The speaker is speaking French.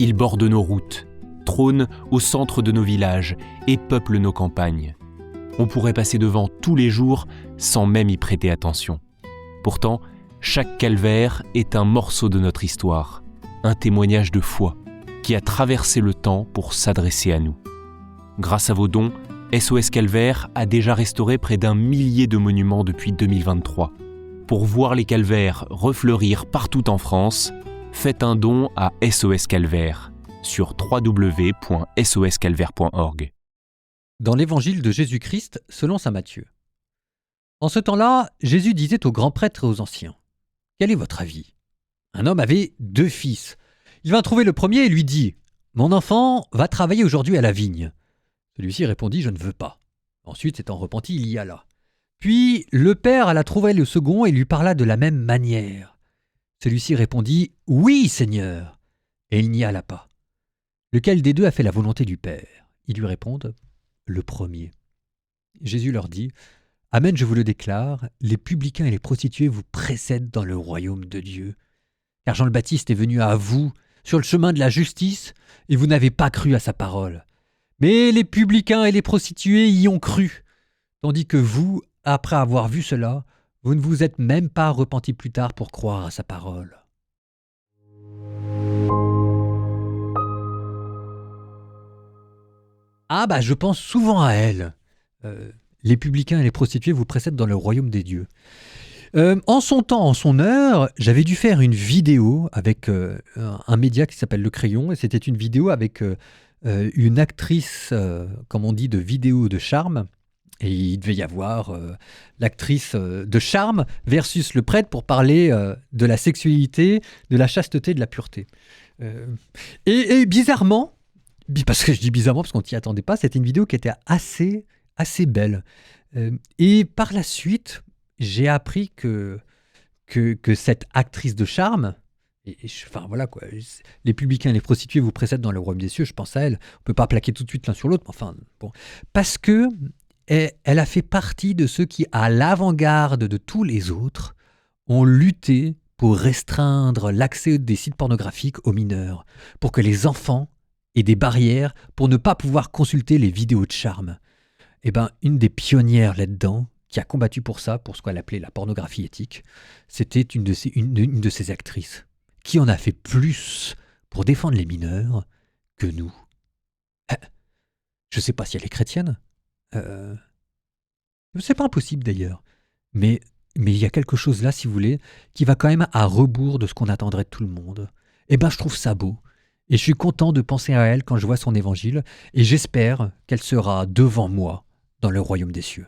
Il borde nos routes, trône au centre de nos villages et peuple nos campagnes. On pourrait passer devant tous les jours sans même y prêter attention. Pourtant, chaque calvaire est un morceau de notre histoire, un témoignage de foi qui a traversé le temps pour s'adresser à nous. Grâce à vos dons, SOS Calvaire a déjà restauré près d'1 millier de monuments depuis 2023. Pour voir les calvaires refleurir partout en France, faites un don à SOS Calvaire sur www.soscalvaire.org. Dans l'évangile de Jésus-Christ selon saint Matthieu. En ce temps-là, Jésus disait aux grands prêtres et aux anciens : « Quel est votre avis ? Un homme avait 2 fils. Il vint trouver le premier et lui dit : « Mon enfant va travailler aujourd'hui à la vigne. » Celui-ci répondit : « Je ne veux pas. » Ensuite, s'étant repenti, il y alla. Puis le père alla trouver le second et lui parla de la même manière. Celui-ci répondit : « Oui, Seigneur. » Et il n'y alla pas. Lequel des 2 a fait la volonté du Père ? Ils lui répondent : « Le premier. » Jésus leur dit : « Amen, je vous le déclare, les publicains et les prostituées vous précèdent dans le royaume de Dieu. Car Jean le Baptiste est venu à vous sur le chemin de la justice, et vous n'avez pas cru à sa parole. Mais les publicains et les prostituées y ont cru, tandis que vous, après avoir vu cela, vous ne vous êtes même pas repentis plus tard pour croire à sa parole. » Ah bah je pense souvent à elle. Les publicains et les prostituées vous précèdent dans le royaume des dieux. En son temps, en son heure, j'avais dû faire une vidéo avec un média qui s'appelle Le Crayon, et c'était une vidéo avec une actrice, comme on dit, de vidéo de charme, et il devait y avoir l'actrice de charme versus le prêtre pour parler de la sexualité, de la chasteté, de la pureté. Et bizarrement, parce que je dis bizarrement parce qu'on t'y attendait pas, c'était une vidéo qui était assez belle. Et par la suite, j'ai appris que cette actrice de charme, enfin voilà quoi, les publicains et les prostituées vous précèdent dans le royaume des cieux, je pense à elle. On peut pas plaquer tout de suite l'un sur l'autre, mais enfin bon, parce que elle a fait partie de ceux qui, à l'avant-garde de tous les autres, ont lutté pour restreindre l'accès des sites pornographiques aux mineurs, pour que les enfants aient des barrières pour ne pas pouvoir consulter les vidéos de charme. Eh ben, une des pionnières là-dedans, qui a combattu pour ça, pour ce qu'elle appelait la pornographie éthique, c'était une de ces actrices, qui en a fait plus pour défendre les mineurs que nous. Je ne sais pas si elle est chrétienne. C'est pas impossible d'ailleurs. Mais il y a quelque chose là, si vous voulez, qui va quand même à rebours de ce qu'on attendrait de tout le monde. Eh ben, je trouve ça beau. Et je suis content de penser à elle quand je vois son évangile, et j'espère qu'elle sera devant moi dans le royaume des cieux.